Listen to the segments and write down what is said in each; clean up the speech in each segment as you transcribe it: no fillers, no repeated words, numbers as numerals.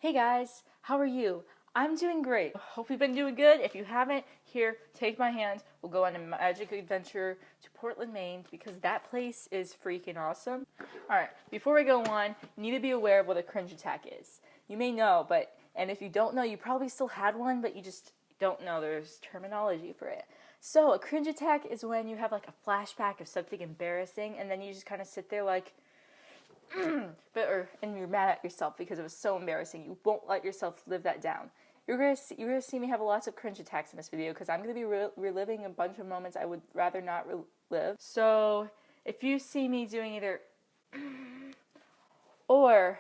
Hey guys, how are you? I'm doing great. Hope you've been doing good. If you haven't, here, take my hand. We'll go on a magic adventure to Portland, Maine because that place is freaking awesome. Alright, before we go on, you need to be aware of what a cringe attack is. You may know, and if you don't know, you probably still had one, but you just don't know there's terminology for it. So, a cringe attack is when you have like a flashback of something embarrassing and then you just kind of sit there like, and you're mad at yourself because it was so embarrassing. You won't let yourself live that down. You're gonna see me have lots of cringe attacks in this video because I'm gonna be reliving a bunch of moments I would rather not relive. So if you see me doing either or,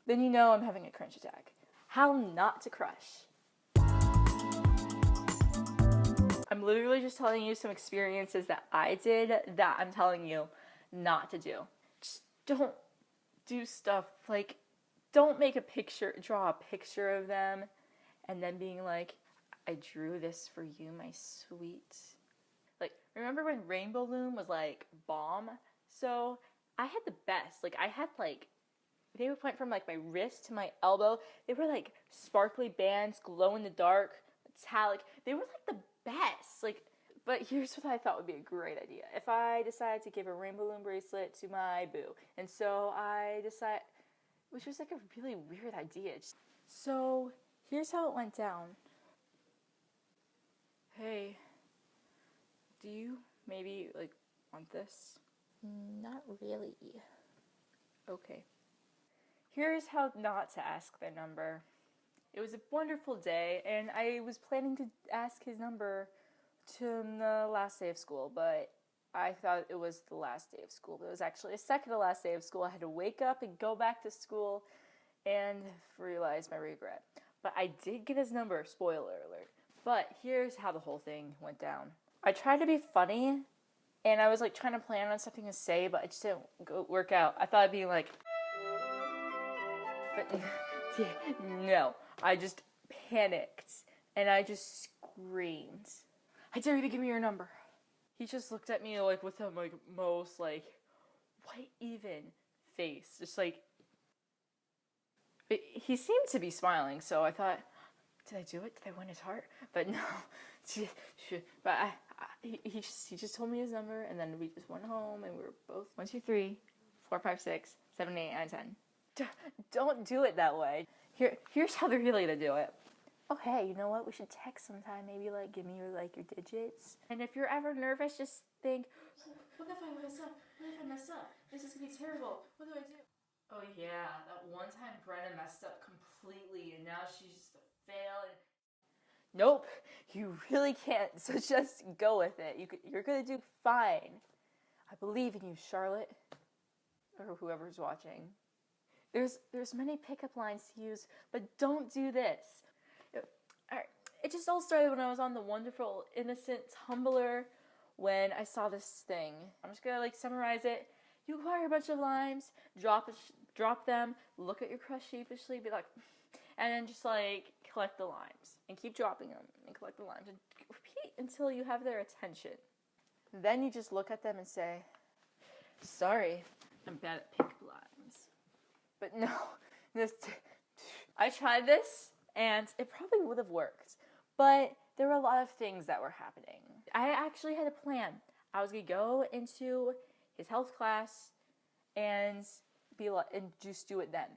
then you know I'm having a cringe attack. How not to crush. I'm literally just telling you some experiences that I did that I'm telling you not to do. Just don't do stuff like, don't make a picture, draw a picture of them and then being like, I drew this for you, my sweet. Like, remember when Rainbow Loom was like bomb? So I had the best. Like, I had like, they would point from like my wrist to my elbow. They were like sparkly bands, glow in the dark, metallic. They were like the best. Like, but here's what I thought would be a great idea. If I decided to give a Rainbow Loom bracelet to my boo. And so I decided, which was like a really weird idea. So here's how it went down. Hey, do you maybe like want this? Not really. Okay. Here's how not to ask their number. It was a wonderful day, and I was planning to ask his number to the last day of school, but I thought it was the last day of school, but it was actually the second to last day of school. I had to wake up and go back to school and realize my regret. But I did get his number, spoiler alert. But here's how the whole thing went down. I tried to be funny, and I was like trying to plan on something to say, but it just didn't work out. I thought I'd be like, but no, I just panicked, and I just screamed, I dare you to give me your number. He just looked at me like with the like most like, what even face, just like, he seemed to be smiling, so I thought, did I do it? Did I win his heart? But no, but he just told me his number, and then we just went home, and we were both 1, 2, 3, 4, 5, 6, 7, 8, 9, 10. Don't do it that way. Here's how they're really gonna do it. Oh hey, you know what? We should text sometime. Maybe like give me your digits. And if you're ever nervous, just think, what if I mess up? What if I mess up? This is gonna be terrible. What do I do? Oh yeah, that one time Brenna messed up completely, and now she's just a fail. Nope, you really can't. So just go with it. You're gonna do fine. I believe in you, Charlotte, or whoever's watching. There's many pickup lines to use, but don't do this. It just all started when I was on the wonderful, innocent Tumblr when I saw this thing. I'm just gonna summarize it. You acquire a bunch of limes, drop them, look at your crush sheepishly, be like, and then just collect the limes and keep dropping them and collect the limes and repeat until you have their attention. Then you just look at them and say, sorry, I'm bad at pink limes. But no, I tried this and it probably would have worked, but there were a lot of things that were happening. I actually had a plan. I was gonna go into his health class and just do it then.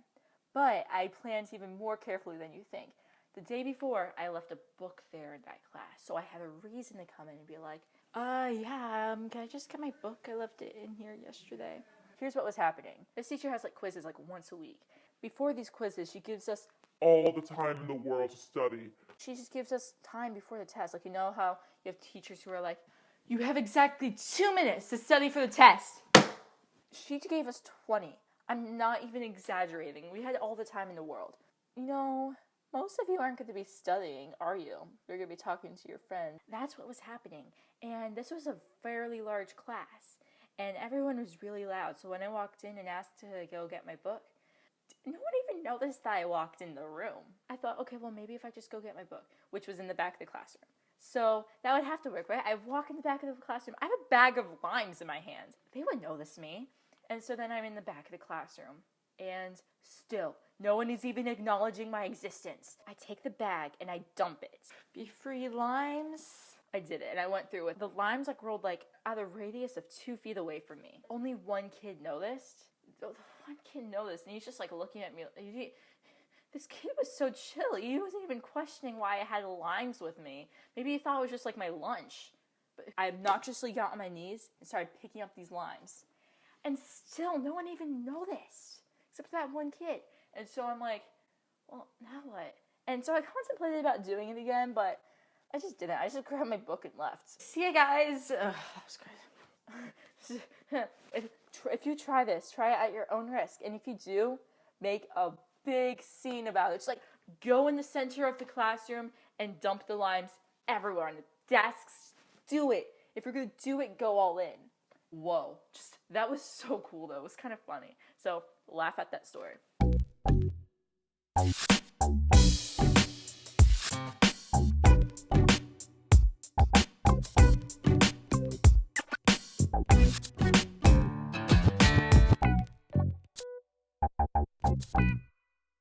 But I planned even more carefully than you think. The day before, I left a book there in that class, so I had a reason to come in and be like, can I just get my book? I left it in here yesterday. Here's what was happening. This teacher has quizzes once a week. Before these quizzes, she gives us all the time in the world to study. She just gives us time before the test. You know how you have teachers who are like, you have exactly 2 minutes to study for the test. She gave us 20. I'm not even exaggerating. We had all the time in the world. You know, most of you aren't going to be studying, are you? You're going to be talking to your friend. That's what was happening. And this was a fairly large class. And everyone was really loud. So when I walked in and asked to go get my book, no one even noticed that I walked in the room. I thought, okay, well, maybe if I just go get my book, which was in the back of the classroom. So that would have to work, right? I walk in the back of the classroom. I have a bag of limes in my hand. They would notice me. And so then I'm in the back of the classroom. And still, no one is even acknowledging my existence. I take the bag and I dump it. Be free, limes. I did it, and I went through it. The limes like rolled like at a radius of 2 feet away from me. Only one kid noticed. The one kid noticed, and he's just like looking at me. This kid was so chill. He wasn't even questioning why I had limes with me. Maybe he thought it was just like my lunch. But I obnoxiously got on my knees and started picking up these limes. And still, no one even noticed, except for that one kid. And so I'm like, well, now what? And so I contemplated about doing it again, but I just didn't. I just grabbed my book and left. See ya, guys. That was great. If you try this, try it at your own risk. And if you do, make a big scene about it. Just like go in the center of the classroom and dump the limes everywhere on the desks. Do it. If you're going to do it, go all in. Whoa. That was so cool, though. It was kind of funny. So laugh at that story.